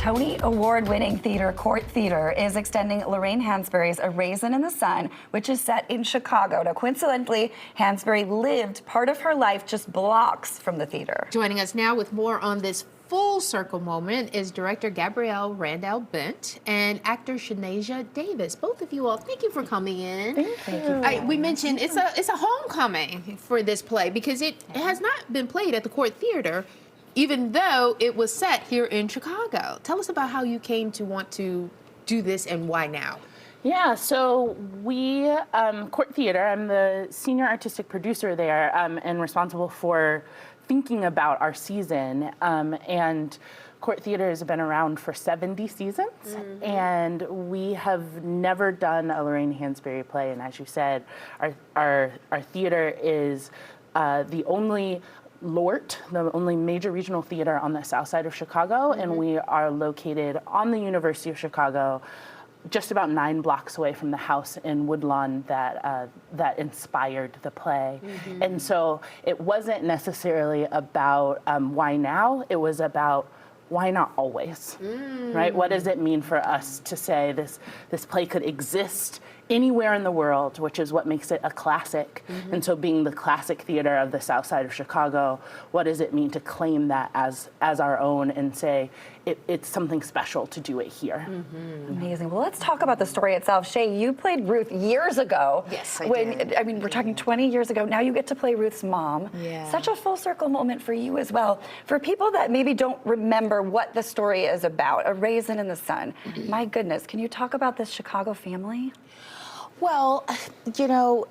Tony Award-winning theater Court Theater is extending Lorraine Hansberry's A Raisin in the Sun, which is set in Chicago. Now, coincidentally, Hansberry lived part of her life just blocks from the theater. Joining us now with more on this full circle moment is director Gabrielle Randall Bent and actor Shanasia Davis. Both of you all, thank you for coming in. Thank you. We mentioned it's a homecoming for this play because it has not been played at the Court Theater, even though it was set here in Chicago. Tell us about how you came to want to do this and why now. Yeah, so we, Court Theater, I'm the senior artistic producer there and responsible for thinking about our season. And Court Theater has been around for 70 seasons, and we have never done a Lorraine Hansberry play. And as you said, our theater is the only LORT, the only major regional theater on the south side of Chicago, and we are located on the University of Chicago, just about 9 blocks away from the house in Woodlawn that inspired the play. And so it wasn't necessarily about why now, it was about why not always, right? What does it mean for us to say this play could exist anywhere in the world, which is what makes it a classic. And so being the classic theater of the south side of Chicago, what does it mean to claim that as our own and say it's something special to do it here? Amazing. Well, let's talk about the story itself. Shay, you played Ruth years ago. Yes, I did. I mean, we're talking 20 years ago. Now you get to play Ruth's mom. Yeah. Such a full circle moment for you as well. For people that maybe don't remember what the story is about, A Raisin in the Sun. My goodness, can you talk about this Chicago family? Well, you know,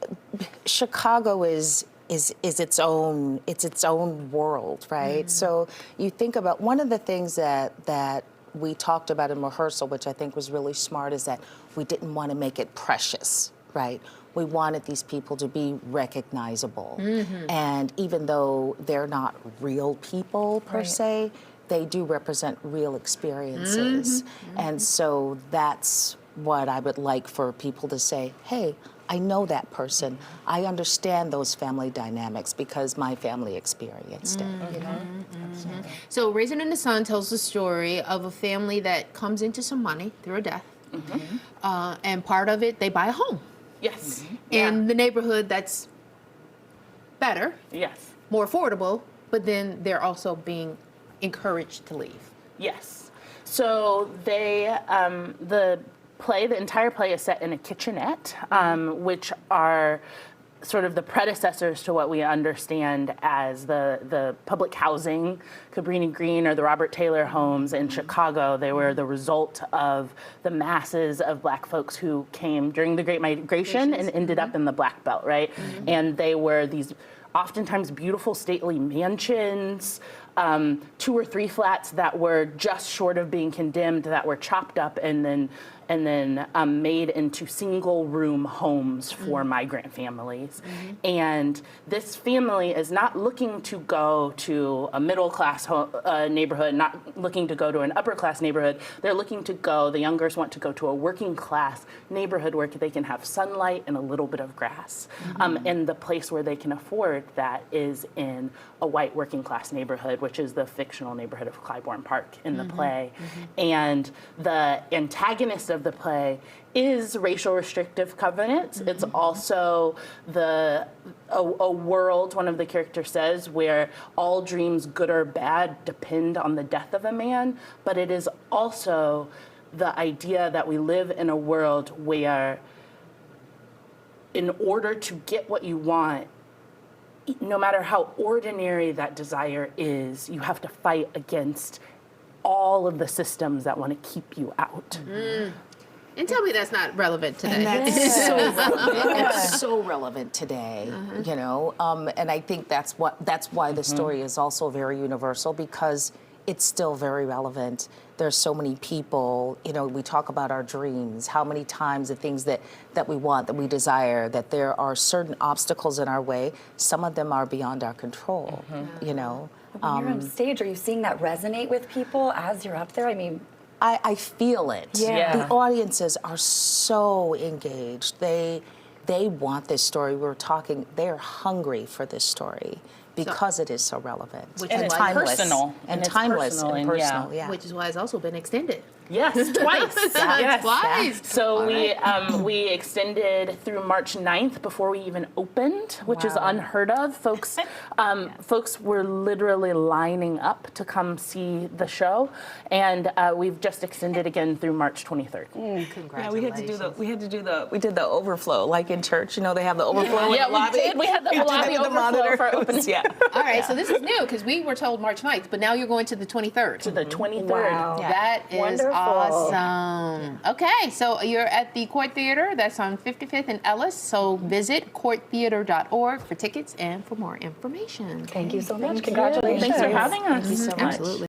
Chicago is its own world, right? So you think about one of the things that we talked about in rehearsal, which I think was really smart, is that we didn't want to make it precious, right? We wanted these people to be recognizable, and even though they're not real people per se, they do represent real experiences, and so that's what I would like for people to say, hey, I know that person. I understand those family dynamics because my family experienced it, you know? So Raisin in the Sun tells the story of a family that comes into some money through a death. And part of it, they buy a home. Yes. In the neighborhood that's better, Yes. more affordable, but then they're also being encouraged to leave. Yes. So they, the entire play is set in a kitchenette, which are sort of the predecessors to what we understand as the public housing, Cabrini Green or the Robert Taylor homes in Chicago. They were the result of the masses of Black folks who came during the Great Migration and ended up in the Black Belt, right? And they were these oftentimes beautiful, stately mansions, 2 or 3 flats that were just short of being condemned, that were chopped up and then made into single-room homes for migrant families. And this family is not looking to go to a middle-class neighborhood, not looking to go to an upper-class neighborhood. They're looking to go, the youngers want to go to a working-class neighborhood where they can have sunlight and a little bit of grass. And the place where they can afford that is in a white working-class neighborhood, which is the fictional neighborhood of Clybourne Park in the play. And the antagonist of the play is racial restrictive covenants. It's also a world, one of the characters says, where all dreams, good or bad, depend on the death of a man. But it is also the idea that we live in a world where in order to get what you want, no matter how ordinary that desire is, you have to fight against all of the systems that want to keep you out. And tell me that's not relevant today. And that's so relevant. It's so relevant today, you know? And I think that's why the story is also very universal, because it's still very relevant. There's so many people, you know, we talk about our dreams, how many times the things that we want, that we desire, that there are certain obstacles in our way. Some of them are beyond our control, you know? When you're on stage, are you seeing that resonate with people as you're up there? I mean, I feel it. Yeah. The audiences are so engaged. They want this story. We were talking, they're hungry for this story. because it is so relevant Which and is why- timeless personal. and And it's timeless personal and and, yeah. personal. Yeah. Which is why it's also been extended. Yes, twice. Yes. Twice. So we extended through March 9th before we even opened, which is unheard of. Folks were literally lining up to come see the show, and we've just extended again through March 23rd. Yeah, we did the overflow, like in church. You know, they have the overflow. Yeah, in the lobby. we did. We had the lobby with the overflow for monitor. opening. Yeah. All right, so this is new because we were told March 9th, but now you're going to the 23rd. To the 23rd. Wow. Yeah. That is Wonderful. awesome. Okay, so you're at the Court Theater. That's on 55th and Ellis. So visit courttheater.org for tickets and for more information. Thank you so much. Thanks Congratulations. for having us. Absolutely.